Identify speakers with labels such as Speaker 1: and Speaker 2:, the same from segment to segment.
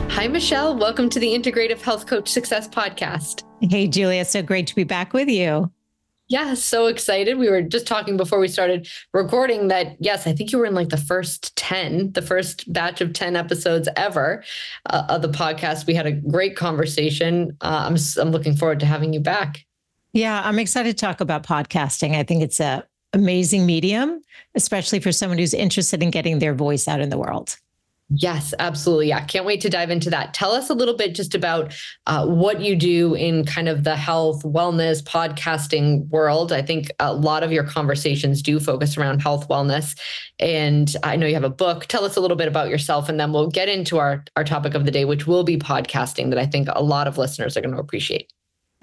Speaker 1: Hi, Michelle. Welcome to the Integrative Health Coach Success Podcast.
Speaker 2: Hey, Julia. So great to be back with you.
Speaker 1: Yeah, so excited. We were just talking before we started recording that, yes, I think you were in like the first batch of 10 episodes ever of the podcast. We had a great conversation. I'm looking forward to having you back.
Speaker 2: Yeah, I'm excited to talk about podcasting. I think it's an amazing medium, especially for someone who's interested in getting their voice out in the world.
Speaker 1: Yes, absolutely. Yeah, can't wait to dive into that. Tell us a little bit just about what you do in kind of the health, wellness, podcasting world. I think a lot of your conversations do focus around health, wellness. And I know you have a book. Tell us a little bit about yourself, and then we'll get into our topic of the day, which will be podcasting, that I think a lot of listeners are going to appreciate.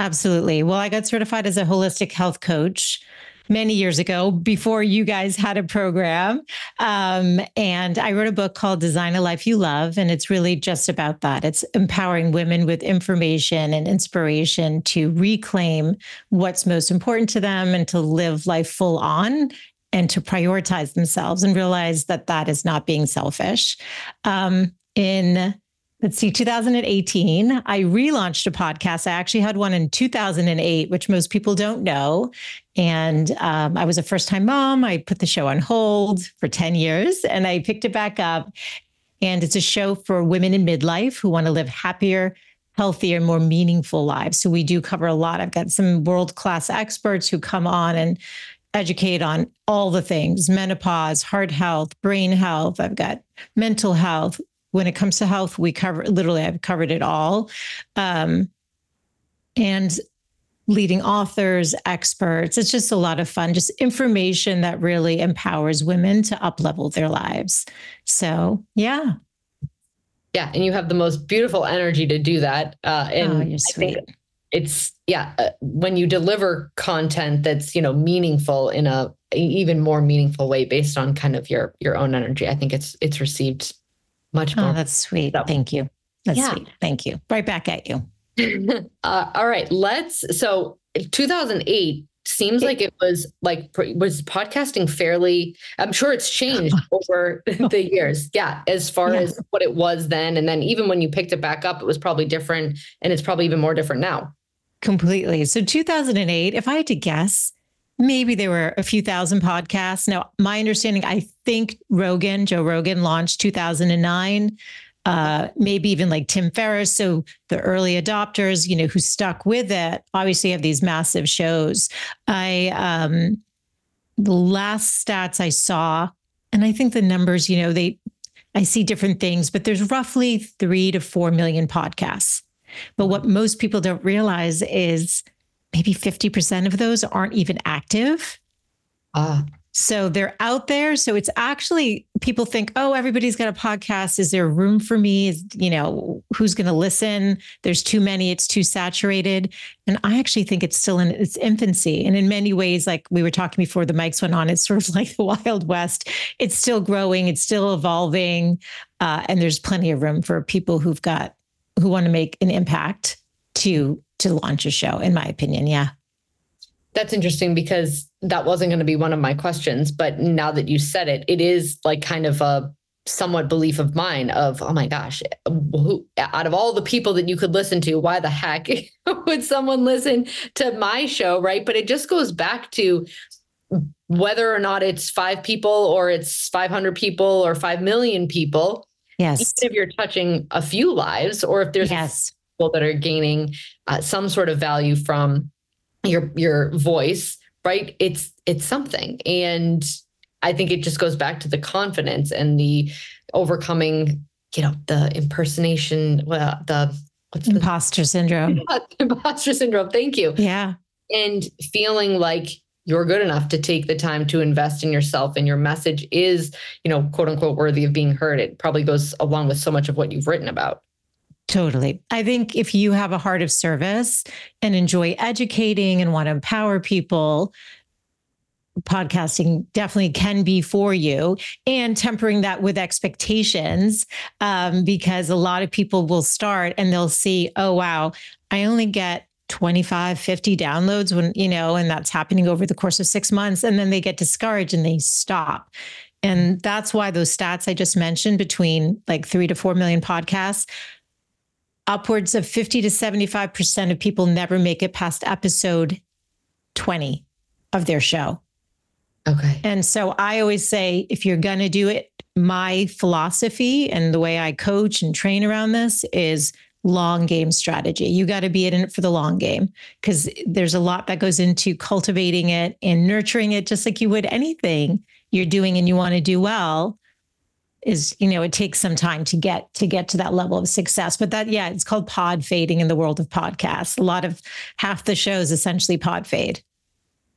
Speaker 2: Absolutely. Well, I got certified as a holistic health coach many years ago, before you guys had a program. And I wrote a book called Design a Life You Love. And it's really just about that. It's empowering women with information and inspiration to reclaim what's most important to them and to live life full on and to prioritize themselves and realize that that is not being selfish. Let's see, 2018, I relaunched a podcast. I actually had one in 2008, which most people don't know. And I was a first-time mom. I put the show on hold for 10 years and I picked it back up. And it's a show for women in midlife who want to live happier, healthier, more meaningful lives. So we do cover a lot. I've got some world-class experts who come on and educate on all the things: menopause, heart health, brain health. I've got mental health. When it comes to health, I've covered it all. And leading authors, experts. It's just a lot of fun, just information that really empowers women to up-level their lives. So, yeah.
Speaker 1: Yeah. And you have the most beautiful energy to do that. And
Speaker 2: you're sweet.
Speaker 1: I think it's, when you deliver content that's, meaningful in a even more meaningful way based on kind of your own energy, I think it's received much more.
Speaker 2: Oh, that's sweet.
Speaker 1: So,
Speaker 2: thank you. That's sweet. Thank you. Right back at you.
Speaker 1: All right. So 2008 seems like was podcasting fairly, I'm sure it's changed over the years. Yeah. As far as what it was then. And then even when you picked it back up, it was probably different, and it's probably even more different now.
Speaker 2: Completely. So 2008, if I had to guess, maybe there were a few thousand podcasts. Now, my understanding, I think Joe Rogan launched 2009, maybe even like Tim Ferriss. So the early adopters, who stuck with it, obviously have these massive shows. The last stats I saw, and I think the numbers, I see different things, but there's roughly 3 to 4 million podcasts. But what most people don't realize is maybe 50% of those aren't even active. So they're out there. So it's actually, people think, oh, everybody's got a podcast. Is there room for me? Who's going to listen? There's too many. It's too saturated. And I actually think it's still in its infancy. And in many ways, like we were talking before the mics went on, it's sort of like the Wild West. It's still growing. It's still evolving. And there's plenty of room for people who want to make an impact to launch a show, in my opinion. Yeah.
Speaker 1: That's interesting, because that wasn't going to be one of my questions, but now that you said it, it is like kind of a somewhat belief of mine of, oh my gosh, out of all the people that you could listen to, why the heck would someone listen to my show? Right. But it just goes back to whether or not it's 5 people or it's 500 people or 5 million people.
Speaker 2: Yes.
Speaker 1: Even if you're touching a few lives, or if there's people that are gaining some sort of value from your voice, right? It's something. And I think it just goes back to the confidence and the overcoming, the impersonation,
Speaker 2: imposter syndrome.
Speaker 1: Imposter syndrome. Thank you.
Speaker 2: Yeah.
Speaker 1: And feeling like you're good enough to take the time to invest in yourself, and your message is, quote unquote, worthy of being heard. It probably goes along with so much of what you've written about.
Speaker 2: Totally. I think if you have a heart of service and enjoy educating and want to empower people, podcasting definitely can be for you, and tempering that with expectations, because a lot of people will start and they'll see, oh, wow, I only get 25, 50 downloads when, and that's happening over the course of 6 months. And then they get discouraged and they stop. And that's why those stats I just mentioned, between like 3 to 4 million podcasts, upwards of 50 to 75% of people never make it past episode 20 of their show.
Speaker 1: Okay.
Speaker 2: And so I always say, if you're going to do it, my philosophy and the way I coach and train around this is long game strategy. You got to be in it for the long game, because there's a lot that goes into cultivating it and nurturing it, just like you would anything you're doing and you want to do well. Is, it takes some time to get to that level of success. But that, it's called pod fading in the world of podcasts. Half the show is essentially pod fade.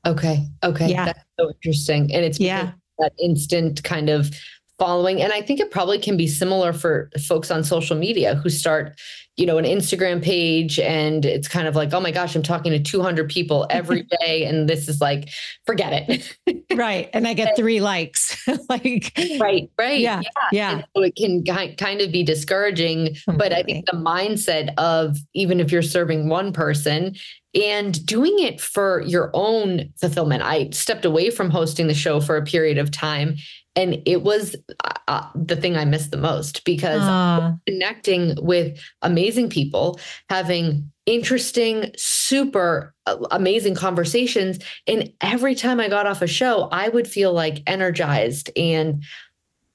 Speaker 1: Okay.
Speaker 2: Yeah.
Speaker 1: That's so interesting. And it's that instant kind of following. And I think it probably can be similar for folks on social media who start, an Instagram page, and it's kind of like, oh my gosh, I'm talking to 200 people every day. And this is like, forget it.
Speaker 2: Right. And I get 3 likes.
Speaker 1: Right.
Speaker 2: Yeah.
Speaker 1: And so it can kind of be discouraging, but I think the mindset of, even if you're serving one person and doing it for your own fulfillment. I stepped away from hosting the show for a period of time, and it was the thing I missed the most, because connecting with amazing people, having interesting, super amazing conversations. And every time I got off a show, I would feel like energized and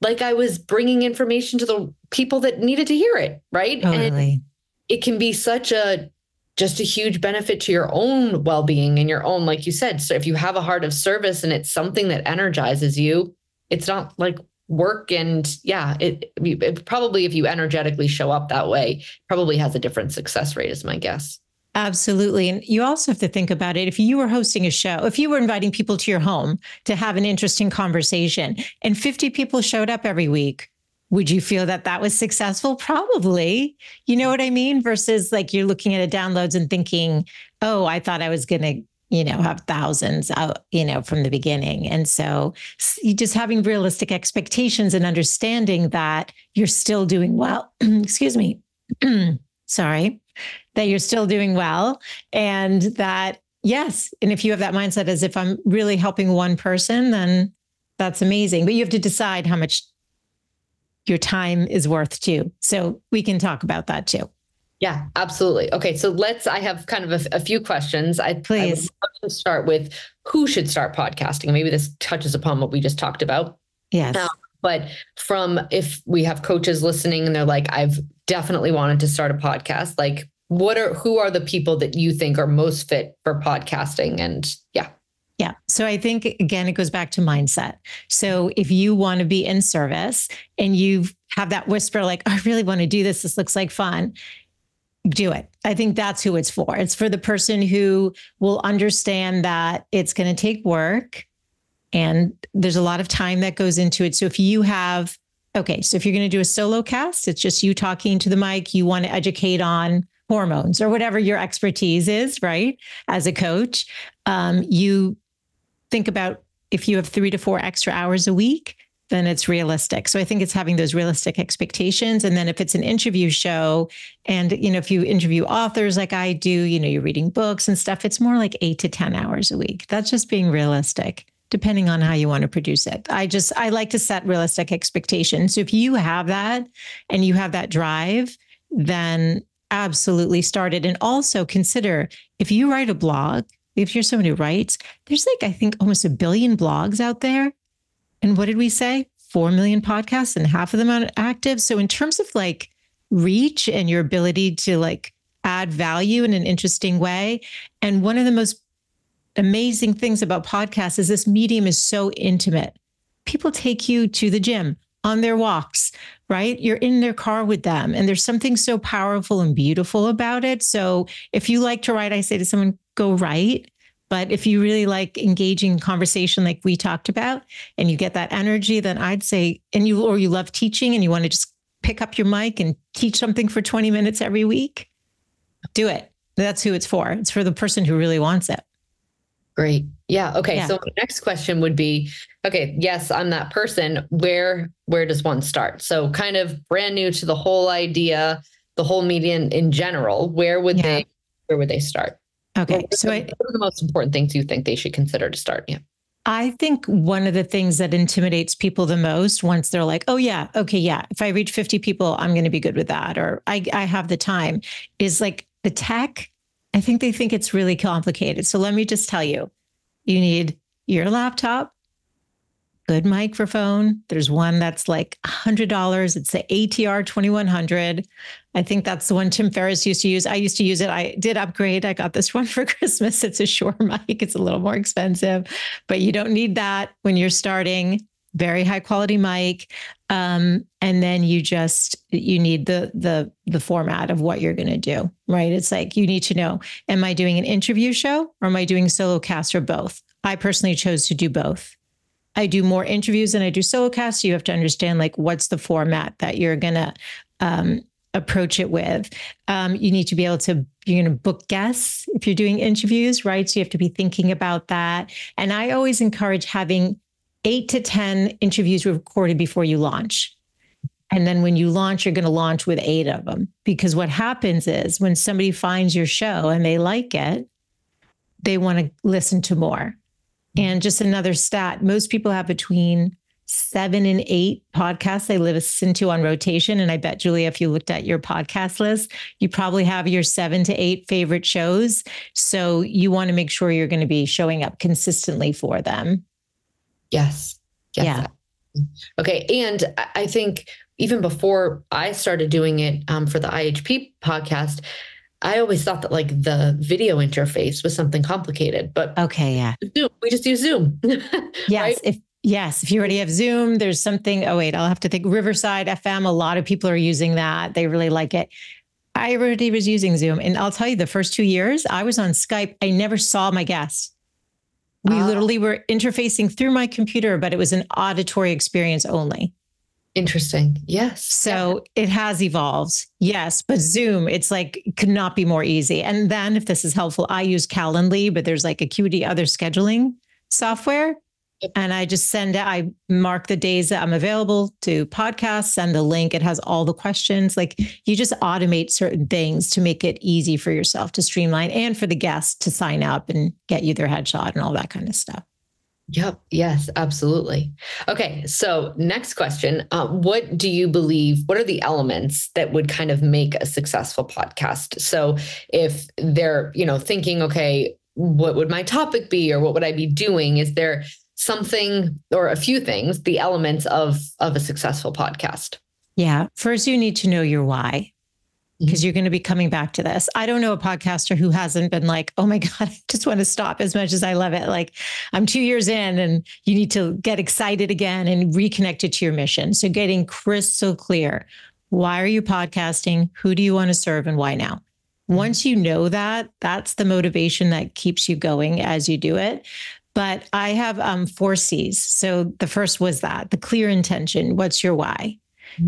Speaker 1: like I was bringing information to the people that needed to hear it. Right.
Speaker 2: Totally.
Speaker 1: And it can be just a huge benefit to your own well-being and your own, like you said. So if you have a heart of service and it's something that energizes you, it's not like work. And it probably, if you energetically show up that way, probably has a different success rate, is my guess.
Speaker 2: Absolutely. And you also have to think about it. If you were hosting a show, if you were inviting people to your home to have an interesting conversation and 50 people showed up every week, would you feel that was successful? Probably. You know what I mean? Versus like you're looking at downloads and thinking, oh, I thought I was going to, have thousands out, from the beginning. And so you just having realistic expectations and understanding that you're still doing well. Excuse me. Sorry. That you're still doing well. And that, yes. And if you have that mindset as if I'm really helping one person, then that's amazing. But you have to decide how much your time is worth too. So we can talk about that too.
Speaker 1: Yeah, absolutely. Okay. So I have kind of a few questions.
Speaker 2: Please.
Speaker 1: I would love to start with who should start podcasting. Maybe this touches upon what we just talked about.
Speaker 2: Yes.
Speaker 1: But if we have coaches listening and they're like, I've definitely wanted to start a podcast, like who are the people that you think are most fit for podcasting? And
Speaker 2: Yeah. So I think, again, it goes back to mindset. So if you want to be in service and you have that whisper, like, I really want to do this. This looks like fun. Do it. I think that's who it's for. It's for the person who will understand that it's going to take work and there's a lot of time that goes into it. So if you're going to do a solo cast, it's just you talking to the mic, you want to educate on hormones or whatever your expertise is, right? As a coach, you think about if you have 3 to 4 extra hours a week, then it's realistic. So I think it's having those realistic expectations. And then if it's an interview show and, if you interview authors like I do, you're reading books and stuff, it's more like 8 to 10 hours a week. That's just being realistic, depending on how you want to produce it. I like to set realistic expectations. So if you have that and you have that drive, then absolutely start it. And also consider, if you write a blog, if you're someone who writes, there's I think almost 1 billion blogs out there. And what did we say? 4 million podcasts and half of them are active. So in terms of reach and your ability to add value in an interesting way. And one of the most amazing things about podcasts is this medium is so intimate. People take you to the gym, on their walks, right? You're in their car with them. And there's something so powerful and beautiful about it. So if you like to write, I say to someone, go write. But if you really like engaging conversation like we talked about, and you get that energy, then I'd say, you love teaching and you want to just pick up your mic and teach something for 20 minutes every week, do it. That's who it's for. It's for the person who really wants it.
Speaker 1: Great. Yeah. Okay. Yeah. So the next question would be, okay, yes, I'm that person. Where does one start? So kind of brand new to the whole idea, the whole media in general, where would they start?
Speaker 2: Okay.
Speaker 1: What are the most important things you think they should consider to start? Yeah.
Speaker 2: I think one of the things that intimidates people the most once they're like, oh, yeah, okay, yeah, if I reach 50 people, I'm going to be good with that, or I have the time, is like the tech. I think they think it's really complicated. So let me just tell you, you need your laptop, good microphone. There's one that's like $100. It's the ATR 2100. I think that's the one Tim Ferriss used to use. I used to use it. I did upgrade. I got this one for Christmas. It's a Shure mic. It's a little more expensive, but you don't need that when you're starting. Very high quality mic. And then you need the format of what you're going to do, right? It's like, you need to know, am I doing an interview show or am I doing solo cast, or both? I personally chose to do both. I do more interviews than I do solo casts. You have to understand, like, what's the format that you're going to approach it with. You need to be able to, you're going to book guests if you're doing interviews, right? So you have to be thinking about that. And I always encourage having 8 to 10 interviews recorded before you launch. And then when you launch, you're going to launch with 8 of them. Because what happens is when somebody finds your show and they like it, they want to listen to more. And just another stat, most people have between 7 and 8 podcasts they listen to on rotation. And I bet, Julia, if you looked at your podcast list, you probably have your 7 to 8 favorite shows. So you want to make sure you're going to be showing up consistently for them.
Speaker 1: Yes.
Speaker 2: Yeah.
Speaker 1: Okay. And I think even before I started doing it for the IHP podcast, I always thought that like the video interface was something complicated, but
Speaker 2: okay, yeah,
Speaker 1: Zoom, we just use Zoom.
Speaker 2: Yes,
Speaker 1: right?
Speaker 2: if you already have Zoom, there's something. Oh wait, I'll have to think. Riverside FM, a lot of people are using that. They really like it. I already was using Zoom, and I'll tell you, the first 2 years I was on Skype, I never saw my guests. We literally were interfacing through my computer, but it was an auditory experience only.
Speaker 1: Interesting. Yes.
Speaker 2: So it has evolved. Yes. But Zoom, it's like, could not be more easy. And then if this is helpful, I use Calendly, but there's like Acuity, other scheduling software.
Speaker 1: Yep.
Speaker 2: And I mark the days that I'm available to podcasts, send the link. It has all the questions. Like, you just automate certain things to make it easy for yourself to streamline, and for the guests to sign up and get you their headshot and all that kind of stuff.
Speaker 1: Yep. Yes, absolutely. Okay. So next question, what do you believe, what are the elements that would kind of make a successful podcast? So if they're, thinking, okay, what would my topic be, or what would I be doing? Is there something or a few things, the elements of a successful podcast?
Speaker 2: Yeah. First, you need to know your why, because you're going to be coming back to this. I don't know a podcaster who hasn't been like, oh my God, I just want to stop, as much as I love it. Like, I'm 2 years in, and you need to get excited again and reconnect it to your mission. So getting crystal clear. Why are you podcasting? Who do you want to serve, and why now? Once you know that, that's the motivation that keeps you going as you do it. But I have 4 C's. So the first was that, the clear intention. What's your why?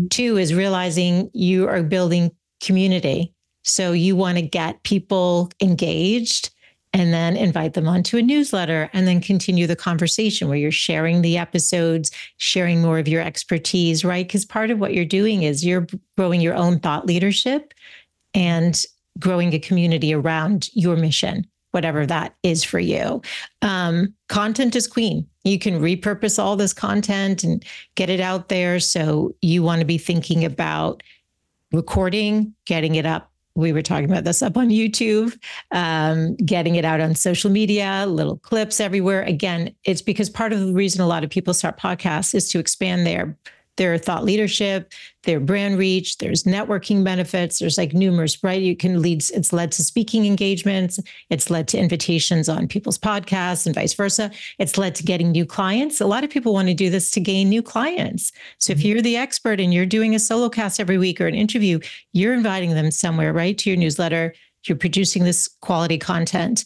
Speaker 2: 2 is realizing you are building community. So you want to get people engaged, and then invite them onto a newsletter, and then continue the conversation where you're sharing the episodes, sharing more of your expertise, right? Because part of what you're doing is you're growing your own thought leadership and growing a community around your mission, whatever that is for you. Content is queen. You can repurpose all this content and get it out there. So you want to be thinking about recording, getting it up. We were talking about this, up on YouTube, getting it out on social media, little clips everywhere. Again, it's because part of the reason a lot of people start podcasts is to expand their thought leadership, their brand reach. There's networking benefits. There's like numerous, right? It's led to speaking engagements. It's led to invitations on people's podcasts and vice versa. It's led to getting new clients. A lot of people want to do this to gain new clients. So if you're the expert and you're doing a solo cast every week or an interview, you're inviting them somewhere, right? To your newsletter. You're producing this quality content.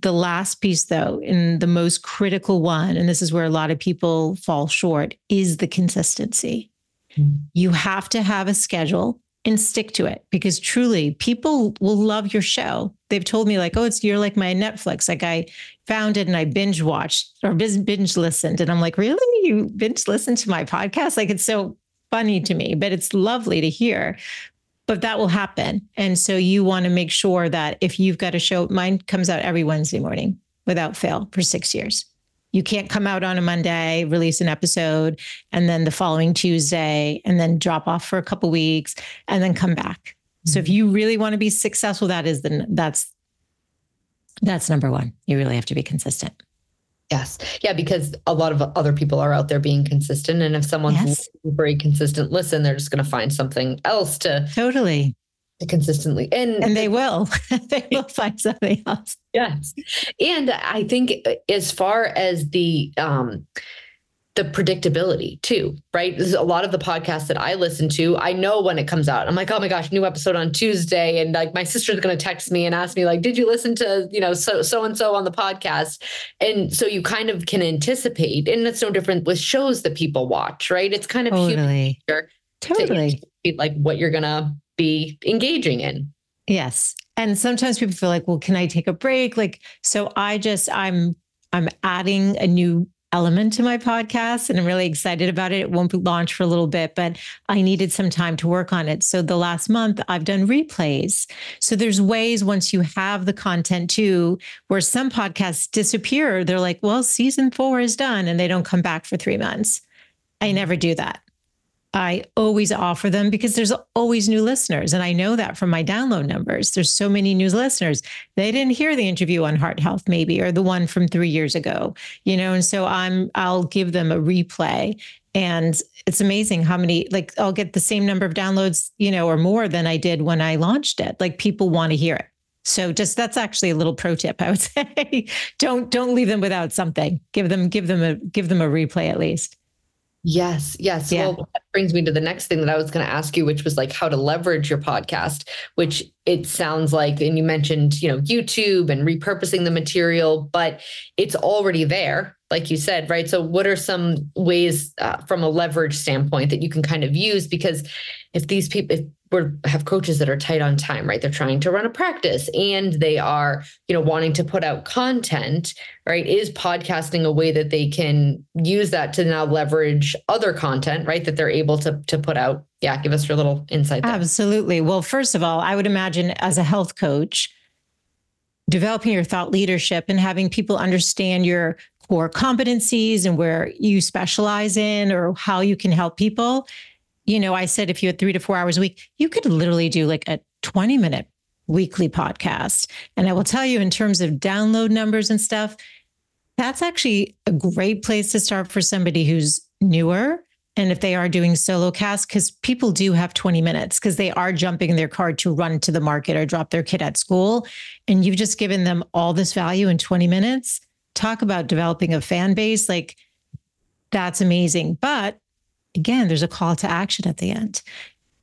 Speaker 2: The last piece, though, and the most critical one, and this is where a lot of people fall short, is the consistency. You have to have a schedule and stick to it, because truly people will love your show. They've told me like, oh, you're like my Netflix. Like, I found it and I binge watched or binge listened. And I'm like, really? You binge listened to my podcast? Like, it's so funny to me, but it's lovely to hear. But that will happen. And so you want to make sure that if you've got a show, mine comes out every Wednesday morning without fail for 6 years. You can't come out on a Monday, release an episode, and then the following Tuesday, and then drop off for a couple of weeks, and then come back. So if you really want to be successful, that's number one. You really have to be consistent.
Speaker 1: Yes. Yeah, because a lot of other people are out there being consistent. And if someone's very consistent listen, they're just going to find something else to consistently. And
Speaker 2: they will. They will find something else.
Speaker 1: Yes. And I think as far as the predictability too, right? There's a lot of the podcasts that I listen to, I know when it comes out. I'm like, oh my gosh, new episode on Tuesday. And like my sister's going to text me and ask me like, did you listen to, so-and-so on the podcast? And so you kind of can anticipate, and it's no different with shows that people watch, right? It's kind of
Speaker 2: totally
Speaker 1: like what you're going to be engaging in.
Speaker 2: Yes. And sometimes people feel like, well, can I take a break? Like, so I'm adding a new element to my podcast and I'm really excited about it. It won't be launched for a little bit, but I needed some time to work on it. So the last month I've done replays. So there's ways once you have the content too, where some podcasts disappear. They're like, well, season 4 is done and they don't come back for 3 months. I never do that. I always offer them because there's always new listeners. And I know that from my download numbers. There's so many new listeners. They didn't hear the interview on heart health, maybe, or the one from 3 years ago, and so I'll give them a replay. And it's amazing how many, like I'll get the same number of downloads, or more than I did when I launched it. Like people want to hear it. So that's actually a little pro tip, I would say. Don't leave them without something. Give them a replay at least.
Speaker 1: Yes. Yes. Yeah. Well, that brings me to the next thing that I was going to ask you, which was like how to leverage your podcast, which it sounds like, and you mentioned, YouTube and repurposing the material, but it's already there, like you said, right? So what are some ways from a leverage standpoint that you can kind of use? Because if these people, have coaches that are tight on time, right? They're trying to run a practice and they are, wanting to put out content, right? Is podcasting a way that they can use that to now leverage other content, right? That they're able to put out? Yeah. Give us your little insight there.
Speaker 2: Absolutely. Well, first of all, I would imagine as a health coach, developing your thought leadership and having people understand your core competencies and where you specialize in or how you can help people. I said, if you had 3 to 4 hours a week, you could literally do like a 20-minute weekly podcast. And I will tell you in terms of download numbers and stuff, that's actually a great place to start for somebody who's newer. And if they are doing solo casts, because people do have 20 minutes because they are jumping in their car to run to the market or drop their kid at school. And you've just given them all this value in 20 minutes. Talk about developing a fan base. Like that's amazing. But again, there's a call to action at the end.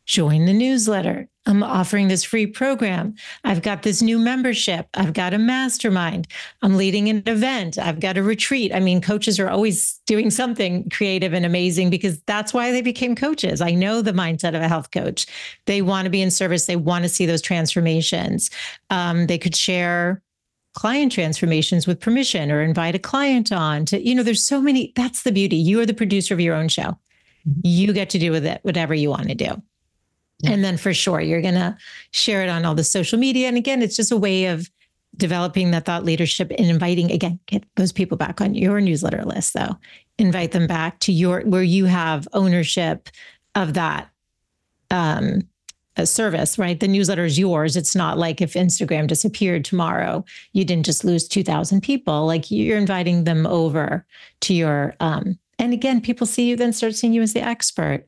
Speaker 2: Join the newsletter. I'm offering this free program. I've got this new membership. I've got a mastermind. I'm leading an event. I've got a retreat. I mean, coaches are always doing something creative and amazing because that's why they became coaches. I know the mindset of a health coach. They want to be in service. They want to see those transformations. They could share client transformations with permission or invite a client on to, there's so many. That's the beauty. You are the producer of your own show. You get to do with it whatever you want to do. Yeah. And then for sure, you're going to share it on all the social media. And again, it's just a way of developing that thought leadership and inviting, again, get those people back on your newsletter list, though. Invite them back to where you have ownership of that service, right? The newsletter is yours. It's not like if Instagram disappeared tomorrow, you didn't just lose 2,000 people. Like you're inviting them over to your, and again, people see you, then start seeing you as the expert.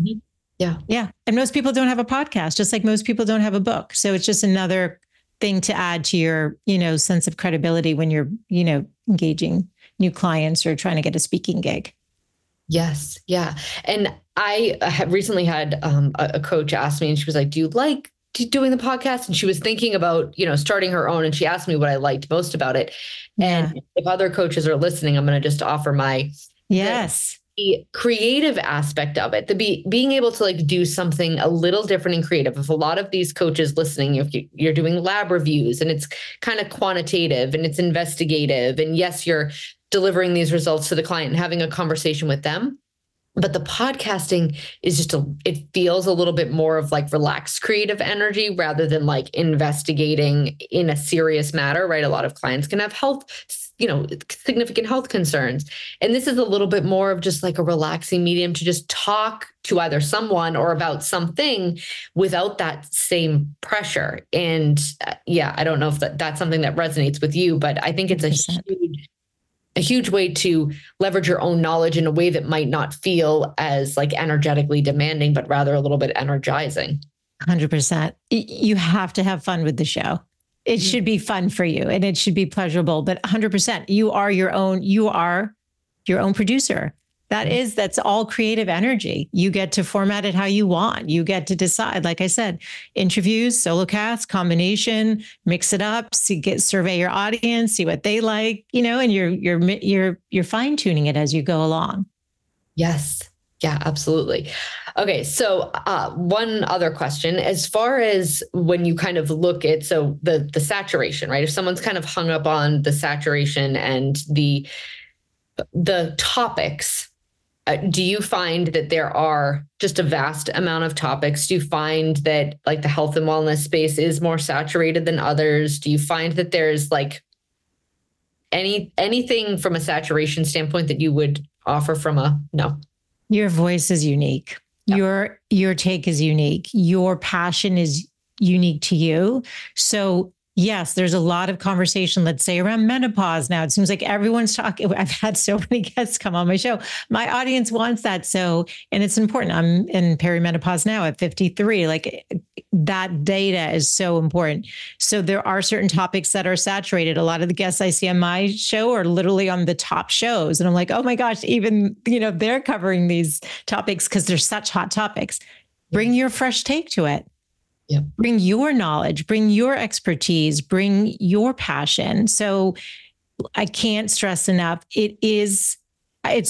Speaker 1: Mm-hmm. Yeah.
Speaker 2: Yeah. And most people don't have a podcast, just like most people don't have a book. So it's just another thing to add to your, sense of credibility when you're, engaging new clients or trying to get a speaking gig.
Speaker 1: Yes. Yeah. And I have recently had a coach ask me, and she was like, do you like doing the podcast? And she was thinking about, starting her own. And she asked me what I liked most about it.
Speaker 2: Yeah.
Speaker 1: And if other coaches are listening, I'm going to just offer my the creative aspect of it, being able to like do something a little different and creative. If a lot of these coaches listening, if you're doing lab reviews and it's kind of quantitative and it's investigative, and yes, you're delivering these results to the client and having a conversation with them, But the podcasting is just it feels a little bit more of like relaxed creative energy rather than like investigating in a serious matter, right? A lot of clients can have health, significant health concerns. And this is a little bit more of just like a relaxing medium to just talk to either someone or about something without that same pressure. And I don't know if that's something that resonates with you, but I think it's a huge way to leverage your own knowledge in a way that might not feel as like energetically demanding, but rather a little bit energizing.
Speaker 2: 100%. You have to have fun with the show. It should be fun for you and it should be pleasurable, but 100%, you are your own producer. That's all creative energy. You get to format it how you want. You get to decide, like I said, interviews, solo casts, combination, mix it up, survey your audience, see what they like, and you're fine tuning it as you go along.
Speaker 1: Yes. Yeah, absolutely. Okay. So one other question, as far as when you kind of look at, so the saturation, right? If someone's kind of hung up on the saturation and the topics, do you find that there are just a vast amount of topics? Do you find that like the health and wellness space is more saturated than others? Do you find that there's like anything from a saturation standpoint that you would offer from no?
Speaker 2: Your voice is unique. Yeah. Your take is unique. Your passion is unique to you. So yes, there's a lot of conversation, let's say around menopause now. It seems like everyone's talking. I've had so many guests come on my show. My audience wants that. And it's important. I'm in perimenopause now at 53. Like that data is so important. So there are certain topics that are saturated. A lot of the guests I see on my show are literally on the top shows. And I'm like, oh my gosh, even, they're covering these topics because they're such hot topics. Bring your fresh take to it.
Speaker 1: Yep.
Speaker 2: Bring your knowledge, bring your expertise, bring your passion. So I can't stress enough. It's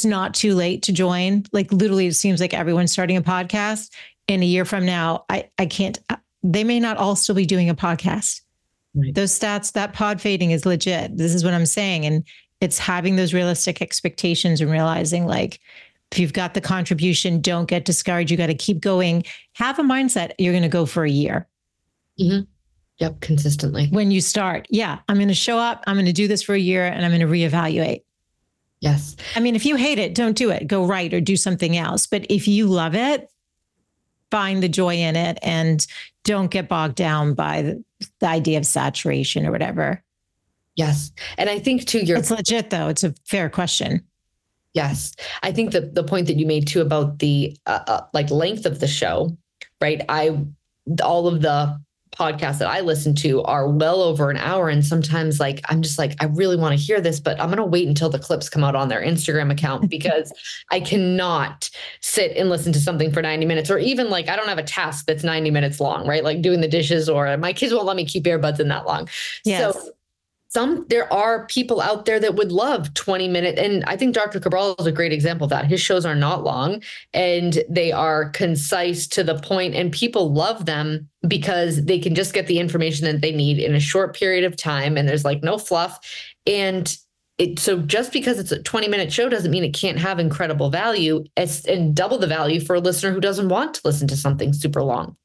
Speaker 2: not too late to join. Like literally, it seems like everyone's starting a podcast. And a year from now, they may not all still be doing a podcast. Right. Those stats, that pod fading is legit. This is what I'm saying. And it's having those realistic expectations and realizing like, if you've got the contribution, don't get discouraged. You got to keep going. Have a mindset. You're going to go for a year.
Speaker 1: Mm-hmm. Yep. Consistently. When
Speaker 2: you start, I'm going to show up. I'm going to do this for a year and I'm going to reevaluate.
Speaker 1: Yes.
Speaker 2: I mean, if you hate it, don't do it. Go write or do something else. But if you love it, find the joy in it and don't get bogged down by the idea of saturation or whatever.
Speaker 1: Yes. And I think too,
Speaker 2: it's legit though. It's a fair question.
Speaker 1: Yes. I think the point that you made too about the like length of the show, right? All of the podcasts that I listen to are well over an hour. And sometimes like, I'm just like, I really want to hear this, but I'm going to wait until the clips come out on their Instagram account because I cannot sit and listen to something for 90 minutes or even like, I don't have a task that's 90 minutes long, right? Like doing the dishes or my kids won't let me keep earbuds in that long.
Speaker 2: Yes.
Speaker 1: So there are people out there that would love 20 minutes. And I think Dr. Cabral is a great example of that. His shows are not long and they are concise to the point, and people love them because they can just get the information that they need in a short period of time. And there's like no fluff. And so just because it's a 20-minute show doesn't mean it can't have incredible value and double the value for a listener who doesn't want to listen to something super long.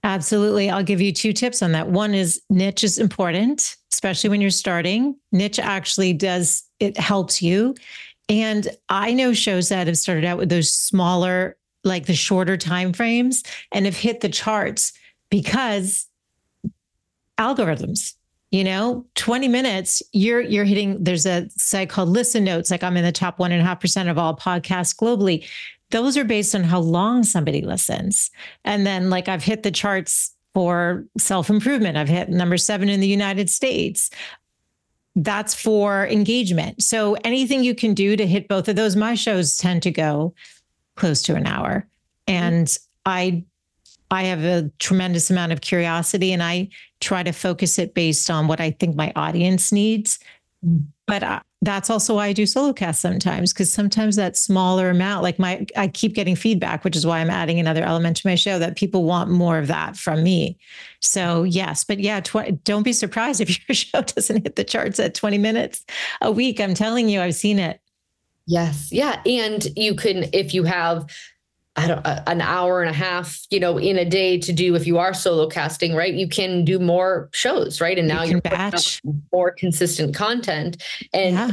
Speaker 2: Absolutely. I'll give you 2 tips on that. One is niche is important, especially when you're starting. Niche actually it helps you. And I know shows that have started out with those smaller, like the shorter time frames and have hit the charts because algorithms, 20 minutes, you're hitting, there's a site called Listen Notes. Like I'm in the top 1.5% of all podcasts globally. Those are based on how long somebody listens. And then like I've hit the charts for self-improvement. I've hit number 7 in the United States. That's for engagement. So anything you can do to hit both of those, my shows tend to go close to an hour. And I have a tremendous amount of curiosity and I try to focus it based on what I think my audience needs. But that's also why I do solo casts sometimes, because sometimes that smaller amount, like I keep getting feedback, which is why I'm adding another element to my show that people want more of that from me. So yes, but yeah, don't be surprised if your show doesn't hit the charts at 20 minutes a week. I'm telling you, I've seen it.
Speaker 1: Yes. Yeah. And you can, if you have, I don't, an hour and a half, in a day to do, if you are solo casting, right, you can do more shows, right? And
Speaker 2: You
Speaker 1: now
Speaker 2: can
Speaker 1: you're putting up
Speaker 2: batch.
Speaker 1: more consistent content and
Speaker 2: Yeah.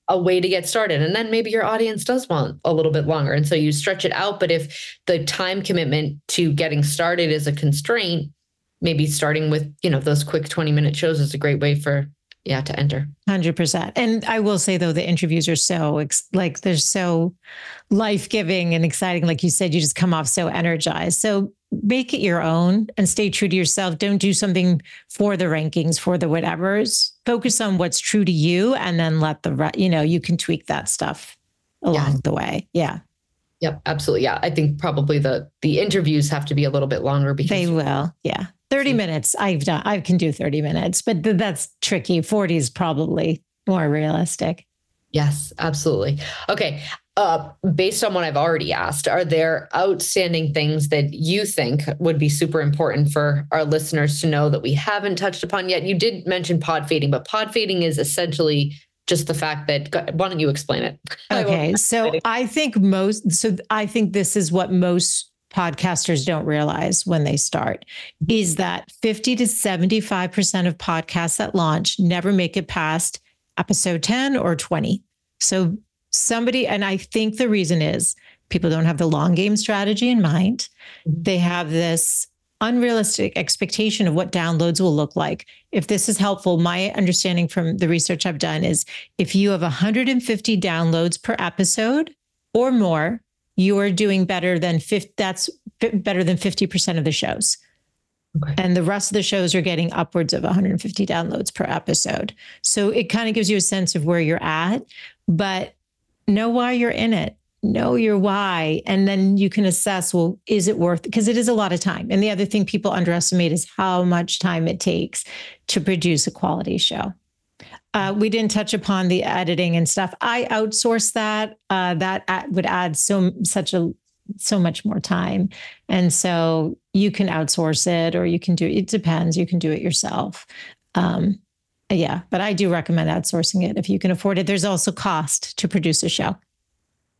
Speaker 1: a way to get started. And then maybe your audience does want a little bit longer. And so you stretch it out. But if the time commitment to getting started is a constraint, maybe starting with, those quick 20-minute shows is a great way to enter.
Speaker 2: 100%. And I will say though, the interviews are so they're so life-giving and exciting. Like you said, you just come off so energized. So make it your own and stay true to yourself. Don't do something for the rankings, for the whatevers. Focus on what's true to you and then let you can tweak that stuff along the way. Yeah.
Speaker 1: Yep, absolutely. Yeah. I think probably the interviews have to be a little bit longer because
Speaker 2: they will. Yeah. 30 minutes. I can do 30 minutes, but that's tricky. 40 is probably more realistic.
Speaker 1: Yes, absolutely. Okay. Based on what I've already asked, are there outstanding things that you think would be super important for our listeners to know that we haven't touched upon yet? You did mention pod fading, but pod fading is essentially just the fact that, why don't you explain it?
Speaker 2: Okay. I think this is what most podcasters don't realize when they start is that 50 to 75% of podcasts that launch never make it past episode 10 or 20. So and I think the reason is people don't have the long game strategy in mind. They have this unrealistic expectation of what downloads will look like. If this is helpful, my understanding from the research I've done is if you have 150 downloads per episode or more, you are doing better than 50. That's better than 50% of the shows. Okay. And the rest of the shows are getting upwards of 150 downloads per episode. So it kind of gives you a sense of where you're at, but know why you're in it. Know your why. And then you can assess, well, is it worth it? Because it is a lot of time. And the other thing people underestimate is how much time it takes to produce a quality show. We didn't touch upon the editing and stuff. I outsource that. That would add so much more time. And so you can outsource it or you can do it depends. You can do it yourself. Yeah, but I do recommend outsourcing it if you can afford it. There's also cost to produce a show.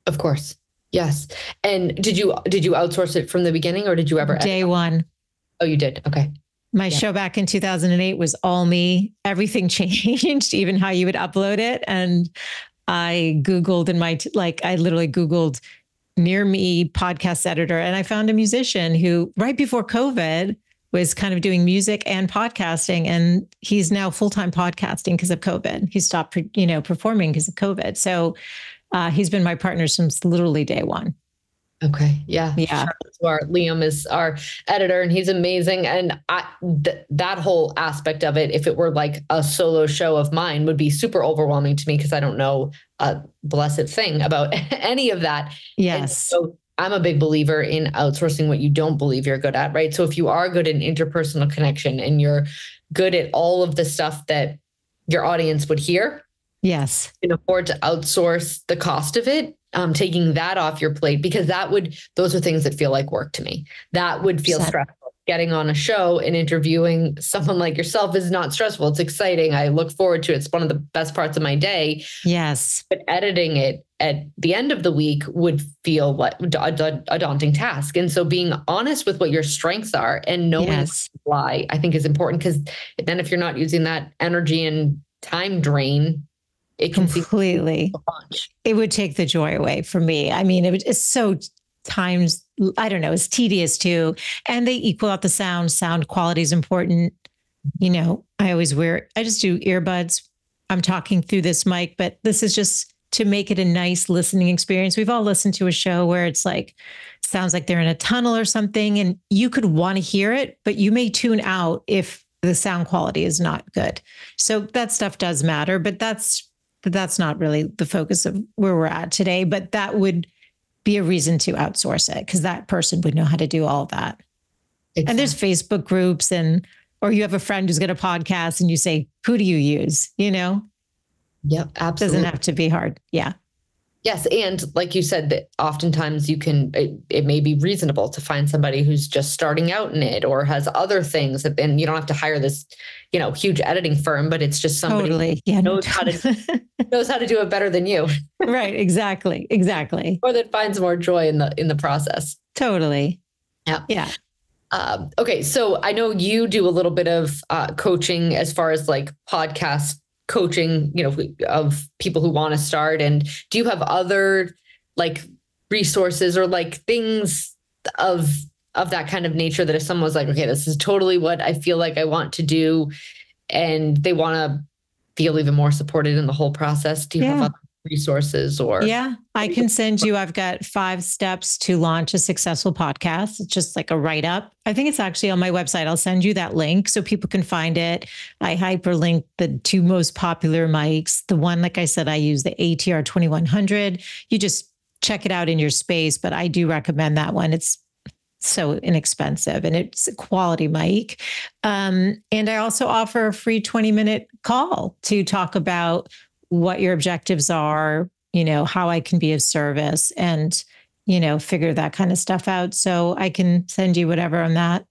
Speaker 1: Of course. Yes. And did you outsource it from the beginning or did you ever?
Speaker 2: Day one.
Speaker 1: Oh, you did. Okay.
Speaker 2: My show back in 2008 was all me. Everything changed, even how you would upload it. And I Googled I literally Googled near me podcast editor. And I found a musician who right before COVID was kind of doing music and podcasting. And he's now full-time podcasting because of COVID. He stopped, performing because of COVID. So he's been my partner since literally day one.
Speaker 1: Okay. Yeah.
Speaker 2: Yeah.
Speaker 1: Liam is our editor and he's amazing. And that whole aspect of it, if it were like a solo show of mine, would be super overwhelming to me because I don't know a blessed thing about any of that.
Speaker 2: Yes.
Speaker 1: So I'm a big believer in outsourcing what you don't believe you're good at, right? So if you are good in interpersonal connection and you're good at all of the stuff that your audience would hear,
Speaker 2: yes,
Speaker 1: you can afford to outsource the cost of it, taking that off your plate, because those are things that feel like work to me. That would feel stressful. Getting on a show and interviewing someone like yourself is not stressful. It's exciting. I look forward to it. It's one of the best parts of my day.
Speaker 2: Yes.
Speaker 1: But editing it at the end of the week would feel like a daunting task. And so being honest with what your strengths are and knowing why, I think is important, because then if you're not using that energy and time drain, it can
Speaker 2: completely, it would take the joy away from me. I mean, it's so times, I don't know, it's tedious too. And they equal out the sound quality is important. I just do earbuds. I'm talking through this mic, but this is just to make it a nice listening experience. We've all listened to a show where it's like, sounds like they're in a tunnel or something, and you could want to hear it, but you may tune out if the sound quality is not good. So that stuff does matter, but that's not really the focus of where we're at today. But that would be a reason to outsource it because that person would know how to do all of that. Exactly. And there's Facebook groups or you have a friend who's got a podcast and you say, who do you use?
Speaker 1: Yep, absolutely.
Speaker 2: Doesn't have to be hard. Yeah.
Speaker 1: Yes. And like you said, that oftentimes it may be reasonable to find somebody who's just starting out in it or has other things, and you don't have to hire this, huge editing firm, but it's just somebody
Speaker 2: Totally. Yeah.
Speaker 1: who knows how to do it better than you.
Speaker 2: Right. Exactly. Exactly.
Speaker 1: Or that finds more joy in the process.
Speaker 2: Totally.
Speaker 1: Yeah.
Speaker 2: Yeah.
Speaker 1: Okay. So I know you do a little bit of coaching as far as like podcast coaching, of people who want to start. And do you have other like resources or like things of that kind of nature that if someone was like, okay, this is totally what I feel like I want to do, and they want to feel even more supported in the whole process, do you have other resources or?
Speaker 2: Yeah, I can send you. I've got 5 steps to launch a successful podcast. It's just like a write up. I think it's actually on my website. I'll send you that link so people can find it. I hyperlink the 2 most popular mics. The one, like I said, I use the ATR 2100. You just check it out in your space, but I do recommend that one. It's so inexpensive and it's a quality mic. And I also offer a free 20-minute call to talk about what your objectives are, how I can be of service and, figure that kind of stuff out. So I can send you whatever on that,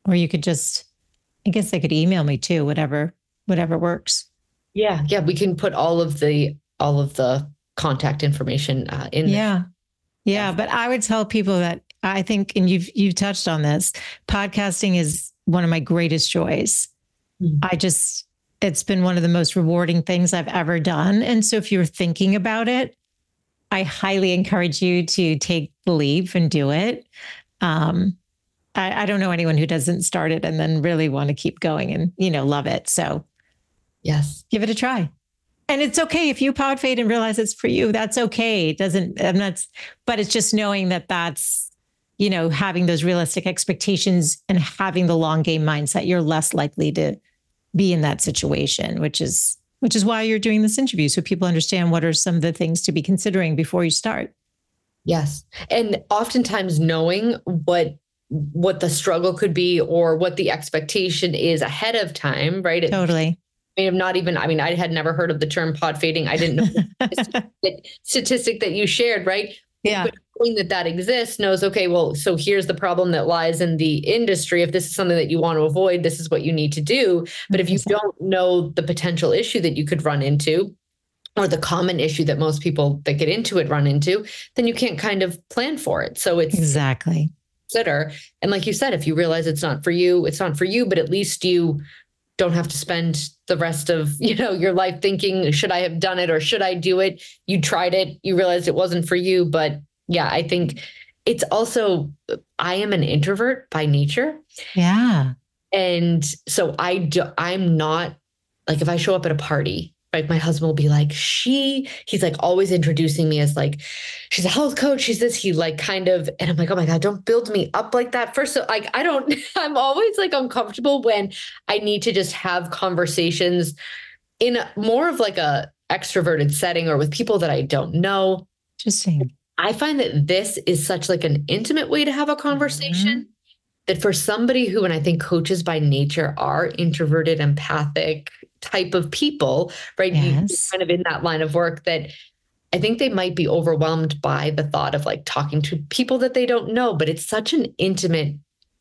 Speaker 2: or you could just, I guess they could email me too, whatever works.
Speaker 1: Yeah. Yeah. We can put all of the contact information in there.
Speaker 2: Yeah. But I would tell people that I think, and you've touched on this, podcasting is one of my greatest joys. Mm-hmm. It's been one of the most rewarding things I've ever done. And so if you're thinking about it, I highly encourage you to take the leap and do it. I don't know anyone who doesn't start it and then really want to keep going and, love it. So
Speaker 1: yes,
Speaker 2: give it a try. And it's okay if you pod fade and realize it's for you. That's okay. But it's just knowing that that's, having those realistic expectations and having the long game mindset, you're less likely to be in that situation, which is why you're doing this interview. So people understand what are some of the things to be considering before you start. Yes.
Speaker 1: And oftentimes knowing what the struggle could be or what the expectation is ahead of time, right?
Speaker 2: Totally.
Speaker 1: I had never heard of the term pod fading. I didn't know the statistic that you shared, right?
Speaker 2: Yeah.
Speaker 1: But knowing that exists knows, okay, well, so here's the problem that lies in the industry. If this is something that you want to avoid, this is what you need to do. But if you don't know the potential issue that you could run into, or the common issue that most people that get into it run into, then you can't kind of plan for it. So it's
Speaker 2: exactly
Speaker 1: consider. And like you said, if you realize it's not for you, it's not for you, but at least you don't have to spend the rest of, your life thinking, should I have done it or should I do it? You tried it, you realized it wasn't for you. But yeah, I think it's also, I am an introvert by nature.
Speaker 2: Yeah.
Speaker 1: And so I'm not like, if I show up at a party, like my husband will be like, he's like always introducing me as like, she's a health coach. She's this, he like kind of, and I'm like, oh my God, don't build me up like that. First, so like, I'm always like uncomfortable when I need to just have conversations in more of like a extroverted setting or with people that I don't know.
Speaker 2: Interesting.
Speaker 1: I find that this is such like an intimate way to have a conversation that for somebody who, and I think coaches by nature are introverted, empathic type of people, right?
Speaker 2: Yes.
Speaker 1: Kind of in that line of work, that I think they might be overwhelmed by the thought of like talking to people that they don't know, but it's such an intimate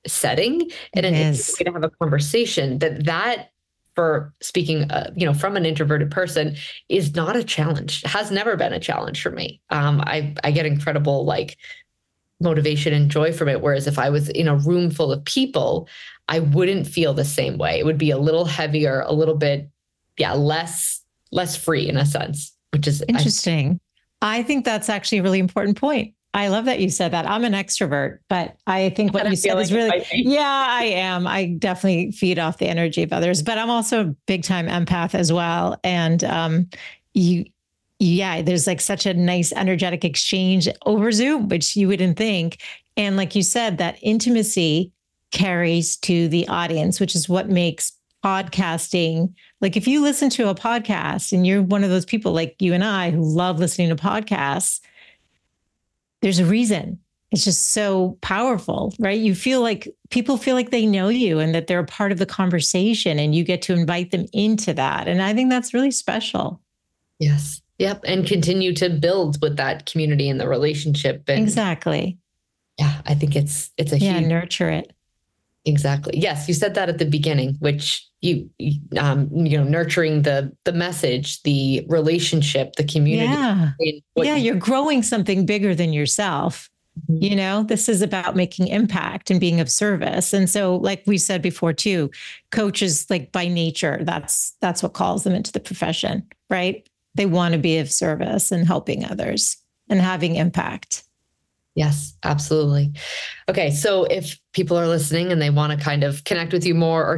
Speaker 1: setting and an intimate way to have a conversation that for speaking, from an introverted person is not a challenge, has never been a challenge for me. I get incredible like motivation and joy from it. Whereas if I was in a room full of people, I wouldn't feel the same way. It would be a little heavier, a little bit, less free in a sense, which is
Speaker 2: interesting. I think that's actually a really important point. I love that you said that. I'm an extrovert, but I think what you said is really, I am. I definitely feed off the energy of others, but I'm also a big time empath as well. And there's like such a nice energetic exchange over Zoom, which you wouldn't think. And like you said, that intimacy carries to the audience, which is what makes podcasting. Like if you listen to a podcast and you're one of those people like you and I who love listening to podcasts, there's a reason. It's just so powerful, right? You feel like people feel like they know you and that they're a part of the conversation and you get to invite them into that. And I think that's really special.
Speaker 1: Yes. Yep. And continue to build with that community and the relationship. And
Speaker 2: Exactly.
Speaker 1: yeah, I think it's a huge,
Speaker 2: nurture it.
Speaker 1: exactly. Yes. You said that at the beginning, which nurturing the message, the relationship, the community.
Speaker 2: Yeah. You're growing something bigger than yourself. This is about making impact and being of service. And so, like we said before too, coaches, like by nature, that's what calls them into the profession, right? They want to be of service and helping others and having impact.
Speaker 1: Yes, absolutely. Okay. So if people are listening and they want to kind of connect with you more or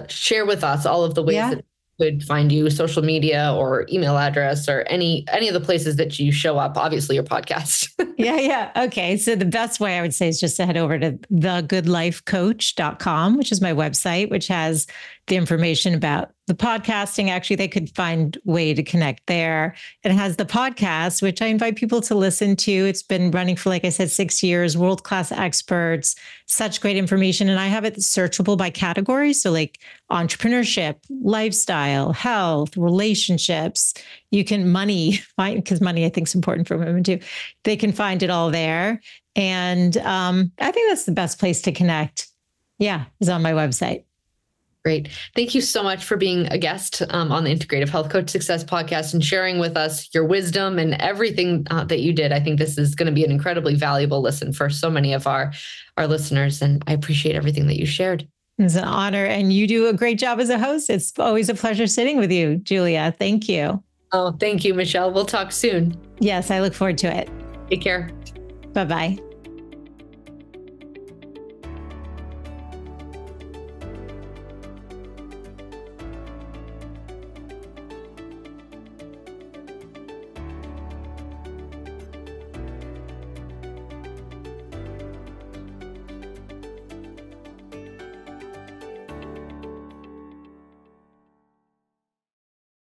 Speaker 1: share with us all of the ways that could find you, social media or email address or any of the places that you show up, obviously your podcast.
Speaker 2: Yeah. Okay. So the best way I would say is just to head over to thegoodlifecoach.com, which is my website, which has the information about the podcasting. Actually, they could find a way to connect there. It has the podcast, which I invite people to listen to. It's been running for, like I said, 6 years, world-class experts, such great information. And I have it searchable by category. So like entrepreneurship, lifestyle, health, relationships. You can because money I think is important for women too. They can find it all there. And I think that's the best place to connect. Yeah, is on my website.
Speaker 1: Great. Thank you so much for being a guest on the Integrative Health Coach Success Podcast and sharing with us your wisdom and everything that you did. I think this is going to be an incredibly valuable listen for so many of our listeners. And I appreciate everything that you shared.
Speaker 2: It's an honor. And you do a great job as a host. It's always a pleasure sitting with you, Julia. Thank you.
Speaker 1: Oh, thank you, Michele. We'll talk soon.
Speaker 2: Yes, I look forward to it.
Speaker 1: Take care.
Speaker 2: Bye-bye.